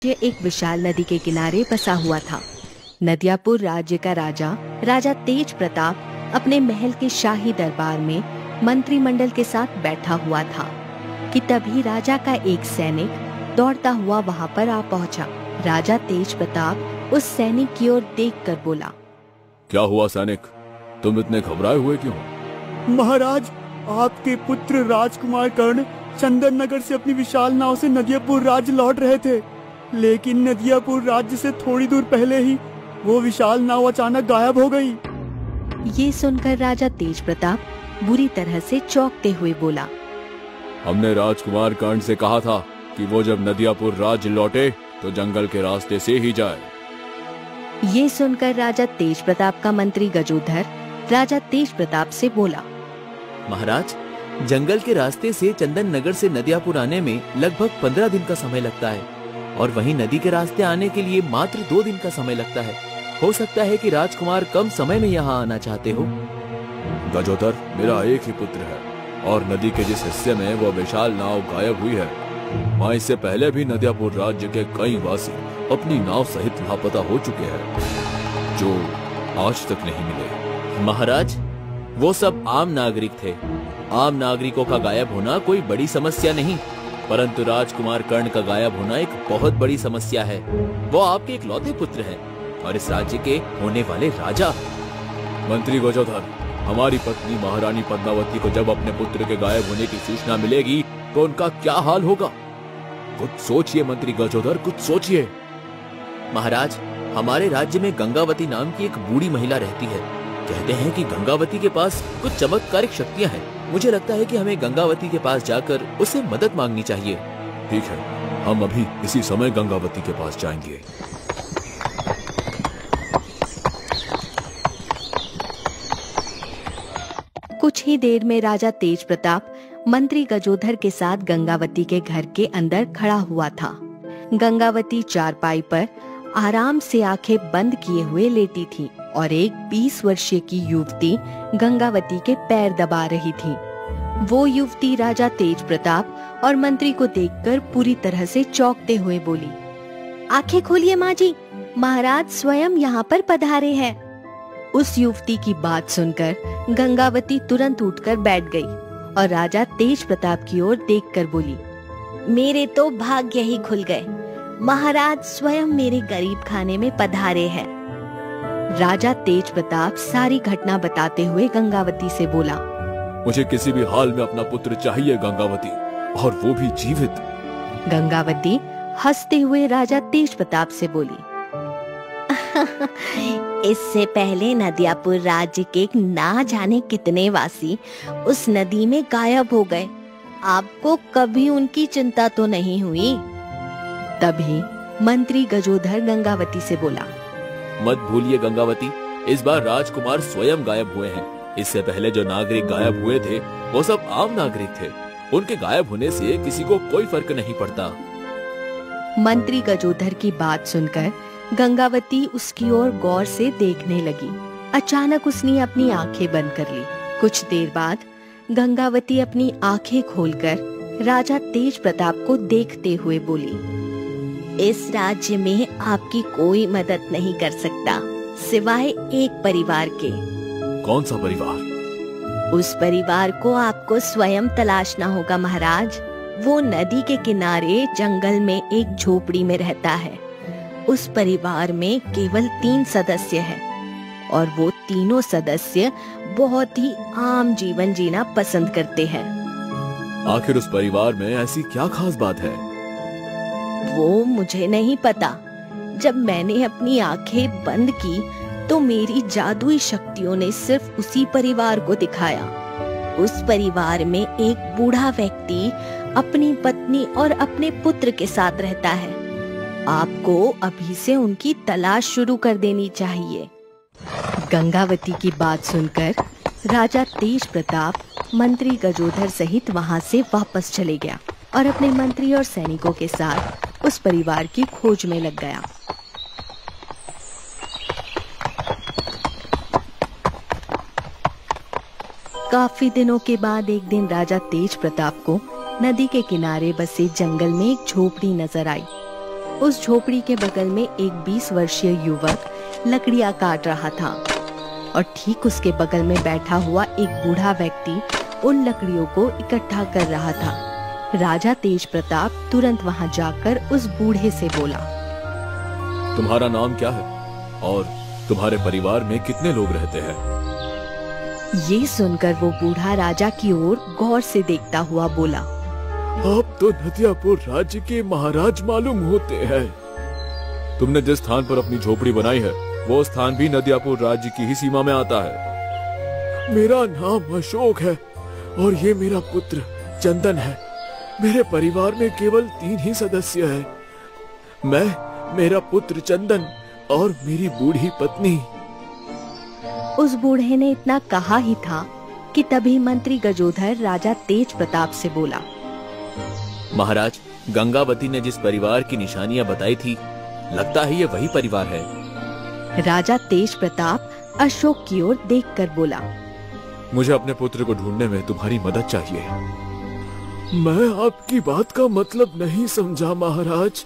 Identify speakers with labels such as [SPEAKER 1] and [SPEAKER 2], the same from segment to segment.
[SPEAKER 1] ये एक विशाल नदी के किनारे बसा हुआ था। नदियापुर राज्य का राजा तेज प्रताप अपने महल के शाही दरबार में मंत्रिमंडल के साथ बैठा हुआ था कि तभी राजा का एक सैनिक दौड़ता हुआ वहां पर आ पहुंचा। राजा तेज प्रताप उस सैनिक की ओर देखकर बोला,
[SPEAKER 2] क्या हुआ सैनिक, तुम इतने घबराए हुए क्यों?
[SPEAKER 3] महाराज, आपके पुत्र राजकुमार कर्ण चंदन नगर से अपनी विशाल नाव से नदियापुर राज्य लौट रहे थे, लेकिन नदियापुर राज्य से थोड़ी दूर पहले ही वो विशाल नाव अचानक गायब हो गई।
[SPEAKER 1] ये सुनकर राजा तेज प्रताप बुरी तरह से चौंकते हुए बोला,
[SPEAKER 2] हमने राजकुमार कर्ण से कहा था कि वो जब नदियापुर राज्य लौटे तो जंगल के रास्ते से ही जाए।
[SPEAKER 1] ये सुनकर राजा तेज प्रताप का मंत्री गजोधर राजा तेज प्रताप से बोला,
[SPEAKER 4] महाराज, जंगल के रास्ते से चंदन नगर से नदियापुर आने में लगभग 15 दिन का समय लगता है और वहीं नदी के रास्ते आने के लिए मात्र 2 दिन का समय लगता है। हो सकता है कि राजकुमार कम समय में यहाँ आना चाहते हो।
[SPEAKER 2] गजोधर, मेरा एक ही पुत्र है और नदी के जिस हिस्से में वो विशाल नाव गायब हुई है, वहाँ इससे पहले भी नदियापुर राज्य के कई वासी अपनी नाव सहित लापता हो चुके हैं, जो आज तक नहीं मिले।
[SPEAKER 4] महाराज, वो सब आम नागरिक थे। आम नागरिकों का गायब होना कोई बड़ी समस्या नहीं, परंतु राजकुमार कर्ण का गायब होना एक बहुत बड़ी समस्या है। वो आपके इकलौते पुत्र हैं और इस राज्य के होने वाले राजा।
[SPEAKER 2] मंत्री गजोधर, हमारी पत्नी महारानी पद्मावती को जब अपने पुत्र के गायब होने की सूचना मिलेगी तो उनका क्या हाल होगा? कुछ सोचिए मंत्री गजोधर, कुछ सोचिए।
[SPEAKER 4] महाराज, हमारे राज्य में गंगावती नाम की एक बूढ़ी महिला रहती है। कहते हैं कि गंगावती के पास कुछ चमत्कारिक शक्तियां हैं। मुझे लगता है कि हमें गंगावती के पास जाकर उससे मदद मांगनी चाहिए।
[SPEAKER 2] ठीक है, हम अभी इसी समय गंगावती के पास जाएंगे।
[SPEAKER 1] कुछ ही देर में राजा तेज प्रताप मंत्री गजोधर के साथ गंगावती के घर के अंदर खड़ा हुआ था। गंगावती चारपाई पर आराम से आंखें बंद किए हुए लेटी थी और एक 20 वर्षीय की युवती गंगावती के पैर दबा रही थी। वो युवती राजा तेज प्रताप और मंत्री को देखकर पूरी तरह से चौंकते हुए बोली, आंखें खोलिए माँ जी, महाराज स्वयं यहाँ पर पधारे हैं। उस युवती की बात सुनकर गंगावती तुरंत उठकर बैठ गई और राजा तेज प्रताप की ओर देखकर बोली, मेरे तो भाग्य ही खुल गए, महाराज स्वयं मेरे गरीब खाने में पधारे हैं। राजा तेज प्रताप सारी घटना बताते हुए गंगावती से बोला,
[SPEAKER 2] मुझे किसी भी हाल में अपना पुत्र चाहिए गंगावती, और वो भी जीवित।
[SPEAKER 1] गंगावती हंसते हुए राजा तेज प्रताप से बोली, इससे पहले नदियापुर राज्य के ना जाने कितने वासी उस नदी में गायब हो गए, आपको कभी उनकी चिंता तो नहीं हुई? तभी मंत्री गजोधर गंगावती से बोला,
[SPEAKER 4] मत भूलिए गंगावती, इस बार राजकुमार स्वयं गायब हुए हैं। इससे पहले जो नागरिक गायब हुए थे वो सब आम नागरिक थे। उनके गायब होने से किसी को कोई फर्क नहीं पड़ता।
[SPEAKER 1] मंत्री गजोधर की बात सुनकर गंगावती उसकी ओर गौर से देखने लगी। अचानक उसने अपनी आंखें बंद कर ली। कुछ देर बाद गंगावती अपनी आंखें खोलकर राजा तेज प्रताप को देखते हुए बोली, इस राज्य में आपकी कोई मदद नहीं कर सकता सिवाय एक परिवार के।
[SPEAKER 2] कौन सा परिवार?
[SPEAKER 1] उस परिवार को आपको स्वयं तलाशना होगा महाराज। वो नदी के किनारे जंगल में एक झोपड़ी में रहता है। उस परिवार में केवल 3 सदस्य हैं और वो तीनों सदस्य बहुत ही आम जीवन जीना पसंद करते हैं।
[SPEAKER 2] आखिर उस परिवार में ऐसी क्या खास बात है?
[SPEAKER 1] वो मुझे नहीं पता। जब मैंने अपनी आंखें बंद की तो मेरी जादुई शक्तियों ने सिर्फ उसी परिवार को दिखाया। उस परिवार में एक बूढ़ा व्यक्ति अपनी पत्नी और अपने पुत्र के साथ रहता है। आपको अभी से उनकी तलाश शुरू कर देनी चाहिए। गंगावती की बात सुनकर राजा तेज प्रताप मंत्री गजोधर सहित वहां से वापस चले गया और अपने मंत्री और सैनिकों के साथ उस परिवार की खोज में लग गया। काफी दिनों के बाद एक दिन राजा तेज प्रताप को नदी के किनारे बसे जंगल में एक झोपड़ी नजर आई। उस झोपड़ी के बगल में एक 20 वर्षीय युवक लकड़ियां काट रहा था और ठीक उसके बगल में बैठा हुआ एक बूढ़ा व्यक्ति उन लकड़ियों को इकट्ठा कर रहा था। राजा तेज प्रताप तुरंत वहां जाकर उस बूढ़े से बोला,
[SPEAKER 2] तुम्हारा नाम क्या है और तुम्हारे परिवार में कितने लोग रहते हैं?
[SPEAKER 1] ये सुनकर वो बूढ़ा राजा की ओर गौर से देखता हुआ बोला,
[SPEAKER 2] आप तो नदियापुर राज्य के महाराज मालूम होते हैं। तुमने जिस स्थान पर अपनी झोपड़ी बनाई है वो स्थान भी नदियापुर राज्य की ही सीमा में आता है। मेरा नाम अशोक है और ये मेरा पुत्र चंदन है। मेरे परिवार में केवल 3 ही सदस्य हैं। मैं, मेरा पुत्र चंदन और मेरी बूढ़ी पत्नी।
[SPEAKER 1] उस बूढ़े ने इतना कहा ही था कि तभी मंत्री गजोधर राजा तेज प्रताप से बोला,
[SPEAKER 4] महाराज, गंगावती ने जिस परिवार की निशानियां बताई थी, लगता है ये वही परिवार है।
[SPEAKER 1] राजा तेज प्रताप अशोक की ओर देखकर बोला,
[SPEAKER 2] मुझे अपने पुत्र को ढूंढने में तुम्हारी मदद चाहिए। मैं आपकी बात का मतलब नहीं समझा महाराज।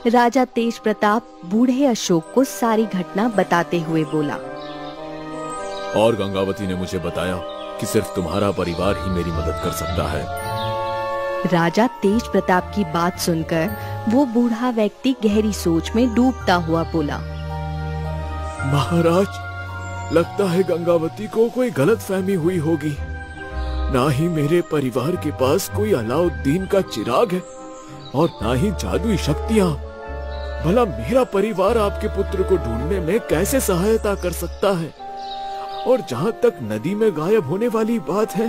[SPEAKER 1] राजा तेज प्रताप बूढ़े अशोक को सारी घटना बताते हुए बोला,
[SPEAKER 2] और गंगावती ने मुझे बताया कि सिर्फ तुम्हारा परिवार ही मेरी मदद कर सकता है।
[SPEAKER 1] राजा तेज प्रताप की बात सुनकर वो बूढ़ा व्यक्ति गहरी सोच में डूबता हुआ बोला,
[SPEAKER 2] महाराज, लगता है गंगावती को कोई गलतफहमी हुई होगी। ना ही मेरे परिवार के पास कोई अलाउद्दीन का चिराग है और ना ही जादुई शक्तियां। भला मेरा परिवार आपके पुत्र को ढूंढने में कैसे सहायता कर सकता है? और जहाँ तक नदी में गायब होने वाली बात है,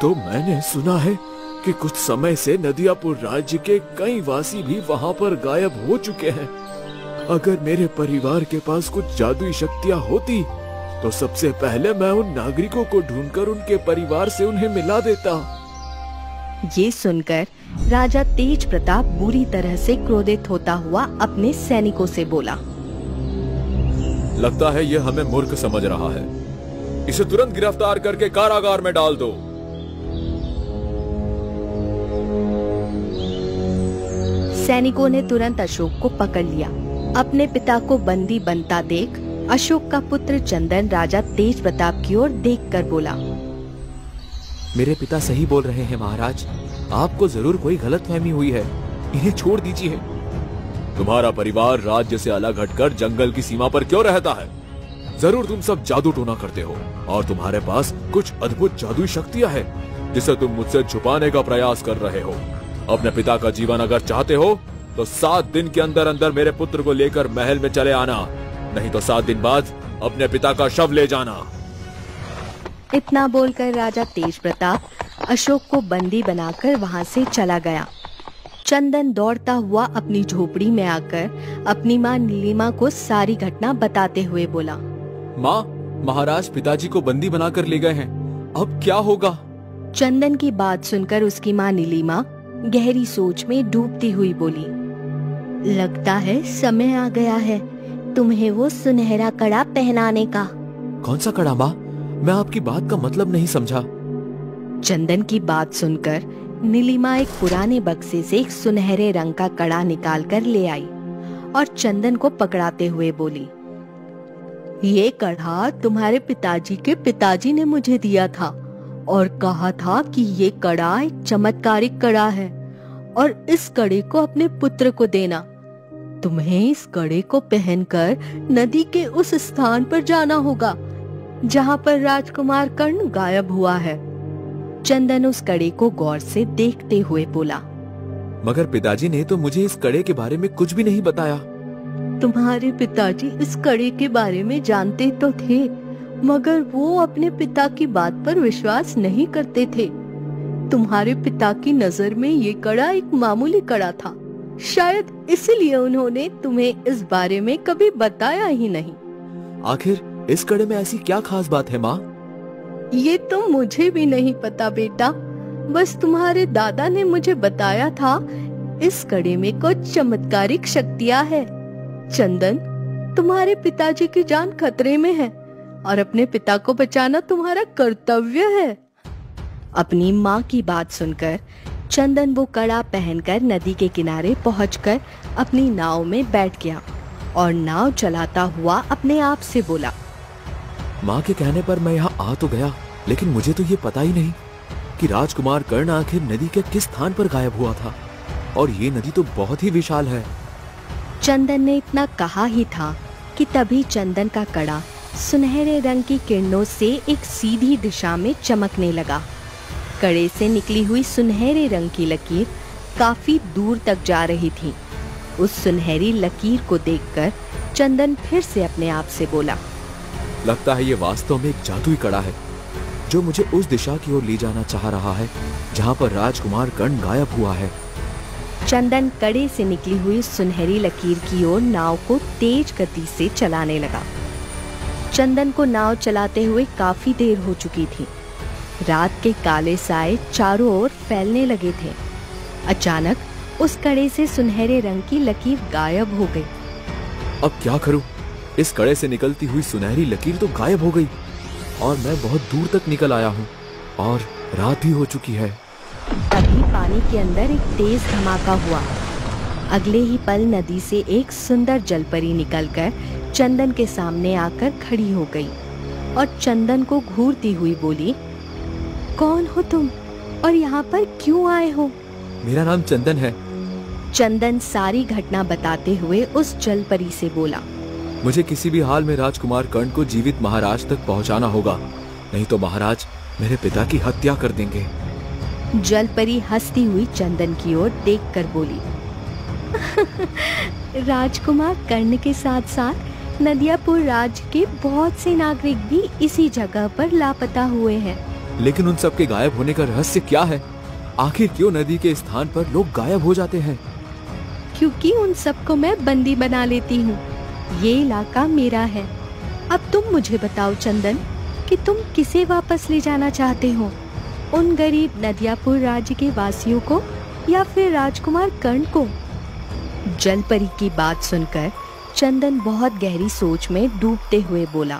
[SPEAKER 2] तो मैंने सुना है कि कुछ समय से नदियापुर राज्य के कई वासी भी वहाँ पर गायब हो चुके हैं। अगर मेरे परिवार के पास कुछ जादुई शक्तियाँ होती तो सबसे पहले मैं उन नागरिकों को ढूंढकर उनके परिवार से उन्हें मिला देता।
[SPEAKER 1] ये सुनकर राजा तेज प्रताप बुरी तरह से क्रोधित होता हुआ अपने सैनिकों से बोला,
[SPEAKER 2] लगता है ये हमें मूर्ख समझ रहा है। इसे तुरंत गिरफ्तार करके कारागार में डाल दो।
[SPEAKER 1] सैनिकों ने तुरंत अशोक को पकड़ लिया। अपने पिता को बंदी बनता देख अशोक का पुत्र चंदन राजा तेज प्रताप की ओर देखकर बोला,
[SPEAKER 4] मेरे पिता सही बोल रहे हैं महाराज, आपको जरूर कोई गलतफहमी हुई है। इन्हें छोड़ दीजिए।
[SPEAKER 2] तुम्हारा परिवार राज्य से अलग हटकर जंगल की सीमा पर क्यों रहता है? जरूर तुम सब जादू टोना करते हो और तुम्हारे पास कुछ अद्भुत जादुई शक्तियां हैं जिसे तुम मुझसे छुपाने का प्रयास कर रहे हो। अपने पिता का जीवन अगर चाहते हो तो 7 दिन के अंदर अंदर मेरे पुत्र को लेकर महल में चले आना, नहीं तो 7 दिन बाद अपने पिता का शव ले जाना।
[SPEAKER 1] इतना बोलकर राजा तेज प्रताप अशोक को बंदी बनाकर वहां से चला गया। चंदन दौड़ता हुआ अपनी झोपड़ी में आकर अपनी माँ नीलिमा को सारी घटना बताते हुए बोला,
[SPEAKER 4] माँ, महाराज पिताजी को बंदी बनाकर ले गए हैं, अब क्या होगा?
[SPEAKER 1] चंदन की बात सुनकर उसकी माँ नीलिमा गहरी सोच में डूबती हुई बोली, लगता है समय आ गया है तुम्हें वो सुनहरा कड़ा पहनाने का।
[SPEAKER 4] कौन सा कड़ा माँ? मैं आपकी बात का मतलब नहीं समझा।
[SPEAKER 1] चंदन की बात सुनकर नीलिमा एक पुराने बक्से से एक सुनहरे रंग का कड़ा निकाल कर ले आई और चंदन को पकड़ाते हुए बोली, ये कड़ा तुम्हारे पिताजी के पिताजी ने मुझे दिया था और कहा था कि ये कड़ा एक चमत्कारिक कड़ा है और इस कड़े को अपने पुत्र को देना। तुम्हें इस कड़े को पहनकर नदी के उस स्थान पर जाना होगा जहाँ पर राजकुमार कर्ण गायब हुआ है। चंदन उस कड़े को गौर से देखते हुए बोला,
[SPEAKER 4] मगर पिताजी ने तो मुझे इस कड़े के बारे में कुछ भी नहीं बताया।
[SPEAKER 1] तुम्हारे पिताजी इस कड़े के बारे में जानते तो थे, मगर वो अपने पिता की बात पर विश्वास नहीं करते थे। तुम्हारे पिता की नजर में ये कड़ा एक मामूली कड़ा था, शायद इसलिए उन्होंने तुम्हें इस बारे में कभी बताया ही नहीं।
[SPEAKER 4] आखिर इस कड़े में ऐसी क्या खास बात है माँ?
[SPEAKER 1] ये तो मुझे भी नहीं पता बेटा, बस तुम्हारे दादा ने मुझे बताया था इस कड़े में कुछ चमत्कारिक शक्तियाँ है। चंदन, तुम्हारे पिताजी की जान खतरे में है और अपने पिता को बचाना तुम्हारा कर्तव्य है। अपनी माँ की बात सुनकर चंदन वो कड़ा पहनकर नदी के किनारे पहुंचकर अपनी नाव में बैठ गया और नाव चलाता हुआ अपने आप से बोला,
[SPEAKER 4] माँ के कहने पर मैं यहाँ आ तो गया, लेकिन मुझे तो ये पता ही नहीं कि राजकुमार कर्ण आखिर नदी के किस स्थान पर गायब हुआ था, और ये नदी तो बहुत ही विशाल है।
[SPEAKER 1] चंदन ने इतना कहा ही था कि तभी चंदन का कड़ा सुनहरे रंग की किरणों से एक सीधी दिशा में चमकने लगा। कड़े से निकली हुई सुनहरे रंग की लकीर काफी दूर तक जा रही थी। उस सुनहरी लकीर को देखकर चंदन फिर से अपने आप से बोला,
[SPEAKER 4] लगता है ये वास्तव में एक जादुई कड़ा है जो मुझे उस दिशा की ओर ले जाना चाह रहा है जहाँ पर राजकुमार कर्ण गायब हुआ है।
[SPEAKER 1] चंदन कड़े से निकली हुई सुनहरी लकीर की ओर नाव को तेज गति से चलाने लगा। चंदन को नाव चलाते हुए काफी देर हो चुकी थी। रात के काले साए चारों ओर फैलने लगे थे। अचानक उस कड़े से सुनहरे रंग की लकीर गायब हो गई।
[SPEAKER 4] अब क्या करूं? इस कड़े से निकलती हुई सुनहरी लकीर तो गायब हो गई और मैं बहुत दूर तक निकल आया हूं और रात भी हो चुकी है।
[SPEAKER 1] तभी पानी के अंदर एक तेज धमाका हुआ। अगले ही पल नदी से एक सुंदर जलपरी निकलकर चंदन के सामने आकर खड़ी हो गई और चंदन को घूरती हुई बोली, कौन हो तुम और यहाँ पर क्यों आए हो?
[SPEAKER 4] मेरा नाम चंदन है।
[SPEAKER 1] चंदन सारी घटना बताते हुए उस जलपरी से बोला,
[SPEAKER 4] मुझे किसी भी हाल में राजकुमार कर्ण को जीवित महाराज तक पहुंचाना होगा, नहीं तो महाराज मेरे पिता की हत्या कर देंगे।
[SPEAKER 1] जलपरी हंसती हुई चंदन की ओर देखकर बोली, राजकुमार कर्ण के साथ साथ नदियापुर राज्य के बहुत से नागरिक भी इसी जगह पर लापता हुए हैं।
[SPEAKER 4] लेकिन उन सब के गायब होने का रहस्य क्या है? आखिर क्यों नदी के स्थान पर लोग गायब हो जाते हैं?
[SPEAKER 1] क्योंकि उन सबको मैं बंदी बना लेती हूँ। ये इलाका मेरा है। अब तुम मुझे बताओ चंदन कि तुम किसे वापस ले जाना चाहते हो, उन गरीब नदियापुर राज्य के वासियों को या फिर राजकुमार कर्ण को? जलपरी की बात सुनकर चंदन बहुत गहरी सोच में डूबते हुए बोला,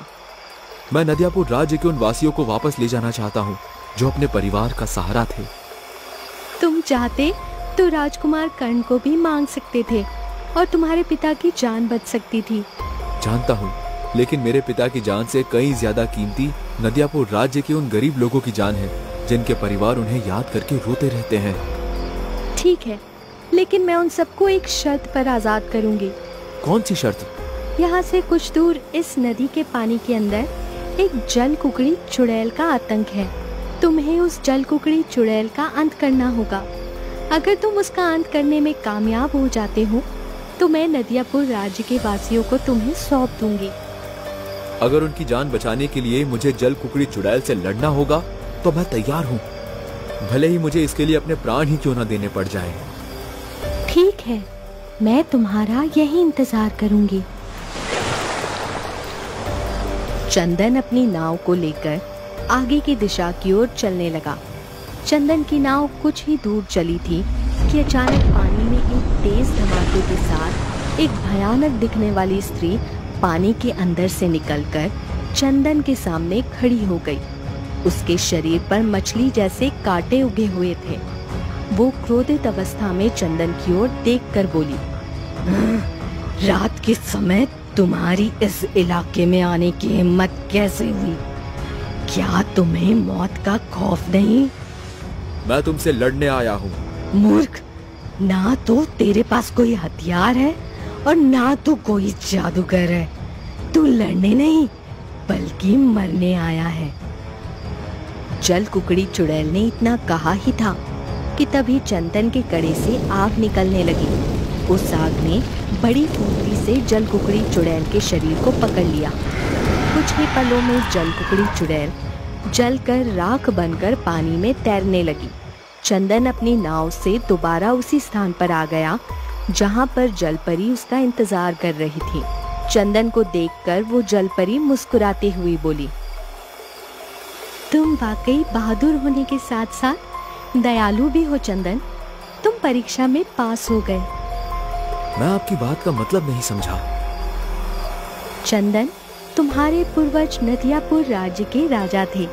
[SPEAKER 4] मैं नदियापुर राज्य के उन वासियों को वापस ले जाना चाहता हूँ जो अपने परिवार का सहारा थे।
[SPEAKER 1] तुम चाहते तो राजकुमार कर्ण को भी मांग सकते थे और तुम्हारे पिता की जान बच सकती थी।
[SPEAKER 4] जानता हूँ, लेकिन मेरे पिता की जान से कहीं ज्यादा कीमती नदियापुर राज्य के उन गरीब लोगों की जान है जिनके परिवार उन्हें याद करके रोते रहते हैं।
[SPEAKER 1] ठीक है, लेकिन मैं उन सबको एक शर्त पर आजाद करूंगी।
[SPEAKER 4] कौन सी शर्त?
[SPEAKER 1] यहाँ से कुछ दूर इस नदी के पानी के अंदर एक जल कुकड़ी चुड़ैल का आतंक है। तुम्हें उस जल कुकड़ी चुड़ैल का अंत करना होगा। अगर तुम उसका अंत करने में कामयाब हो जाते हो तो मैं नदियापुर राज्य के वासियों को तुम्हें सौंप दूंगी।
[SPEAKER 4] अगर उनकी जान बचाने के लिए मुझे जल कुकड़ी चुड़ैल से लड़ना होगा तो मैं तैयार हूँ, भले ही मुझे इसके लिए अपने प्राण ही क्यों न देने पड़ जाए।
[SPEAKER 1] ठीक है, मैं तुम्हारा यही इंतजार करूंगी। चंदन अपनी नाव को लेकर आगे की दिशा की ओर चलने लगा। चंदन की नाव कुछ ही दूर चली थी कि अचानक पानी में एक तेज धमाके के साथ एक भयानक दिखने वाली स्त्री पानी के अंदर से निकलकर चंदन के सामने खड़ी हो गई। उसके शरीर पर मछली जैसे कांटे उगे हुए थे। वो क्रोधित अवस्था में चंदन की ओर देखकर बोली, रात के समय तुम्हारी इस इलाके में आने की हिम्मत कैसे हुई? क्या तुम्हें मौत का खौफ नहीं?
[SPEAKER 4] मैं तुमसे लड़ने आया हूँ।
[SPEAKER 1] मूर्ख, ना तो तेरे पास कोई हथियार है और ना तो कोई जादूगर है। तू लड़ने नहीं बल्कि मरने आया है। जल कुकड़ी चुड़ैल ने इतना कहा ही था कि तभी चंदन के कड़े से आग निकलने लगी। उस आग ने बड़ी फुर्ती से जल कुकड़ी चुड़ैल के शरीर को पकड़ लिया। कुछ ही पलों में जल कुकड़ी चुड़ैल जलकर राख बनकर पानी में तैरने लगी। चंदन अपनी नाव से दोबारा उसी स्थान पर आ गया जहां पर जलपरी उसका इंतजार कर रही थी। चंदन को देखकर वो जलपरी मुस्कुराती हुई बोली, तुम वाकई बहादुर होने के साथ साथ दयालु भी हो चंदन। तुम परीक्षा में पास हो गए।
[SPEAKER 4] मैं आपकी बात का मतलब नहीं समझा।
[SPEAKER 1] चंदन, तुम्हारे पूर्वज नदियापुर राज्य के राजा थे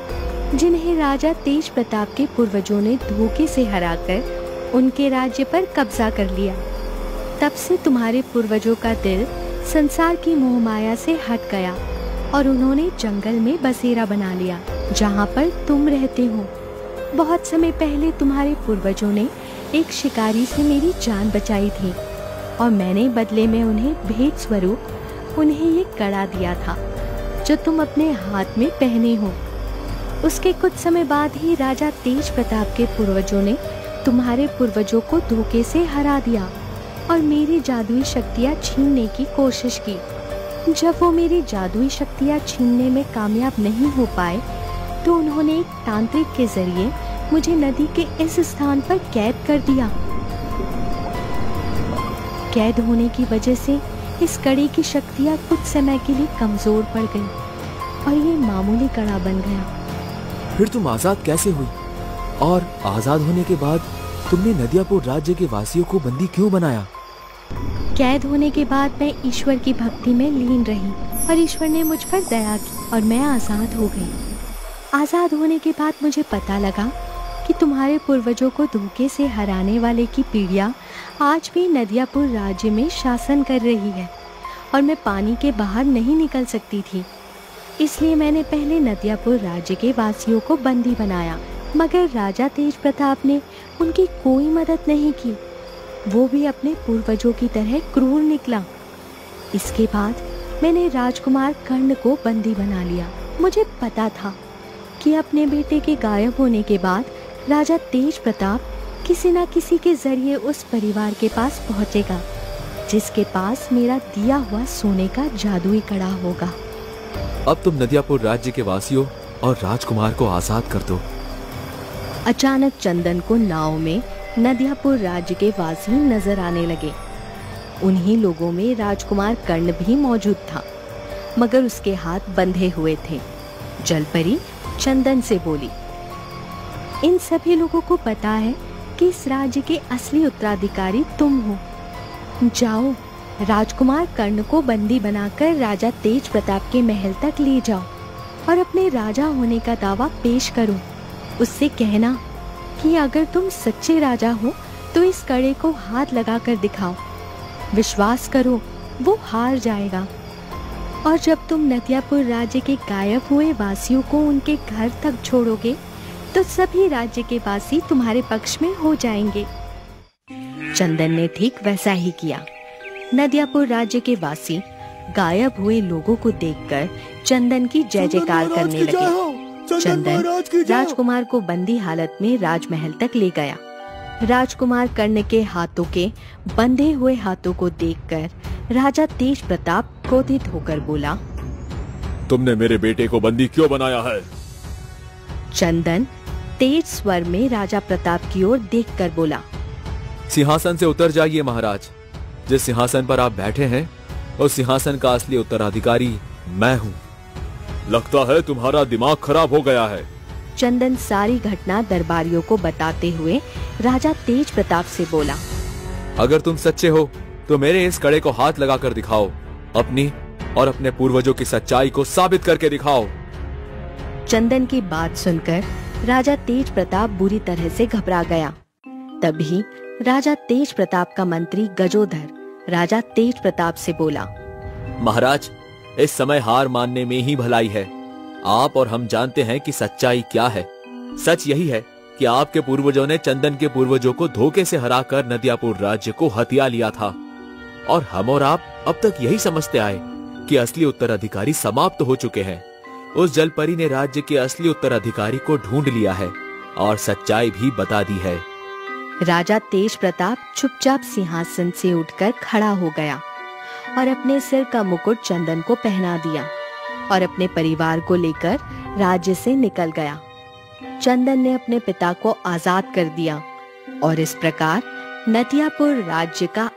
[SPEAKER 1] जिन्हें राजा तेज प्रताप के पूर्वजों ने धोखे से हराकर उनके राज्य पर कब्जा कर लिया। तब से तुम्हारे पूर्वजों का दिल संसार की मोहमाया से हट गया और उन्होंने जंगल में बसेरा बना लिया, जहाँ पर तुम रहते हो। बहुत समय पहले तुम्हारे पूर्वजों ने एक शिकारी से मेरी जान बचाई थी और मैंने बदले में उन्हें भेंट स्वरूप उन्हें ये कड़ा दिया था जो तुम अपने हाथ में पहने हो। उसके कुछ समय बाद ही राजा तेज प्रताप के पूर्वजों ने तुम्हारे पूर्वजों को धोखे से हरा दिया और मेरी जादुई शक्तियाँ छीनने की कोशिश की। जब वो मेरी जादुई शक्तियाँ छीनने में कामयाब नहीं हो पाए तो उन्होंने एक तांत्रिक के जरिए मुझे नदी के इस स्थान पर कैद कर दिया। कैद होने की वजह से इस कड़े की शक्तियाँ कुछ समय के लिए कमजोर पड़ गई और ये मामूली कड़ा बन गया।
[SPEAKER 4] फिर तुम आजाद कैसे हुई? और आजाद होने के बाद तुमने नदियापुर राज्य के वासियों को बंदी क्यों बनाया?
[SPEAKER 1] कैद होने के बाद मैं ईश्वर की भक्ति में लीन रही और ईश्वर ने मुझ पर दया की और मैं आजाद हो गई। आजाद होने के बाद मुझे पता लगा कि तुम्हारे पूर्वजों को धोखे से हराने वाले की पीढ़ियां आज भी नदियापुर राज्य में शासन कर रही है और मैं पानी के बाहर नहीं निकल सकती थी। इसलिए मैंने पहले नदियापुर राज्य के वासियों को बंदी बनाया, मगर राजा तेज प्रताप ने उनकी कोई मदद नहीं की। वो भी अपने पूर्वजों की तरह क्रूर निकला। इसके बाद मैंने राजकुमार कर्ण को बंदी बना लिया। मुझे पता था कि अपने बेटे के गायब होने के बाद राजा तेज प्रताप किसी न किसी के जरिए उस परिवार के पास पहुंचेगा जिसके पास मेरा दिया हुआ सोने का जादुई कड़ा होगा।
[SPEAKER 4] अब तुम नदियापुर राज्य के वासियों और राजकुमार को आजाद कर दो।
[SPEAKER 1] अचानक चंदन को नाव में नदियापुर राज्य के वासी नजर आने लगे। उन्हीं लोगों में राजकुमार कर्ण भी मौजूद था, मगर उसके हाथ बंधे हुए थे। जलपरी चंदन से बोली, इन सभी लोगों को पता है कि इस राज्य के असली उत्तराधिकारी तुम हो। जाओ, राजकुमार कर्ण को बंदी बनाकर राजा तेज प्रताप के महल तक ले जाओ और अपने राजा होने का दावा पेश करो। उससे कहना कि अगर तुम सच्चे राजा हो तो इस कड़े को हाथ लगा कर दिखाओ। विश्वास करो, वो हार जाएगा। और जब तुम नदियापुर राज्य के गायब हुए वासियों को उनके घर तक छोड़ोगे तो सभी राज्य के वासी तुम्हारे पक्ष में हो जाएंगे। चंदन ने ठीक वैसा ही किया। नदियापुर राज्य के वासी गायब हुए लोगों को देखकर चंदन की जय जयकार करने लगे। चंदन राजकुमार को बंदी हालत में राजमहल तक ले गया। राजकुमार कर्ण के हाथों के बंधे हुए हाथों को देखकर राजा तेज प्रताप क्रोधित होकर बोला,
[SPEAKER 2] तुमने मेरे बेटे को बंदी क्यों बनाया है?
[SPEAKER 1] चंदन तेज स्वर में राजा प्रताप की ओर देखकर बोला,
[SPEAKER 4] सिंहासन से उतर जाइए महाराज। जिस सिंहासन पर आप बैठे हैं उस सिंहासन का असली उत्तराधिकारी मैं हूँ।
[SPEAKER 2] लगता है तुम्हारा दिमाग खराब हो गया है।
[SPEAKER 1] चंदन सारी घटना दरबारियों को बताते हुए राजा तेज प्रताप से बोला,
[SPEAKER 4] अगर तुम सच्चे हो तो मेरे इस कड़े को हाथ लगाकर दिखाओ। अपनी और अपने पूर्वजों की सच्चाई को साबित करके दिखाओ।
[SPEAKER 1] चंदन की बात सुनकर राजा तेज प्रताप बुरी तरह से घबरा गया। तभी राजा तेज प्रताप का मंत्री गजोधर राजा तेज प्रताप से बोला,
[SPEAKER 4] महाराज, इस समय हार मानने में ही भलाई है। आप और हम जानते हैं कि सच्चाई क्या है। सच यही है कि आपके पूर्वजों ने चंदन के पूर्वजों को धोखे से हराकर नदियापुर राज्य को हथिया लिया था और हम और आप अब तक यही समझते आए कि असली उत्तराधिकारी समाप्त हो चुके हैं। उस जलपरी ने राज्य के असली उत्तराधिकारी को ढूंढ लिया है और सच्चाई भी बता दी है।
[SPEAKER 1] राजा तेज प्रताप चुपचाप सिंहासन से उठकर खड़ा हो गया और अपने सिर का मुकुट चंदन को पहना दिया और अपने परिवार को लेकर राज्य से निकल गया। चंदन ने अपने पिता को आजाद कर दिया और इस प्रकार नदियापुर राज्य का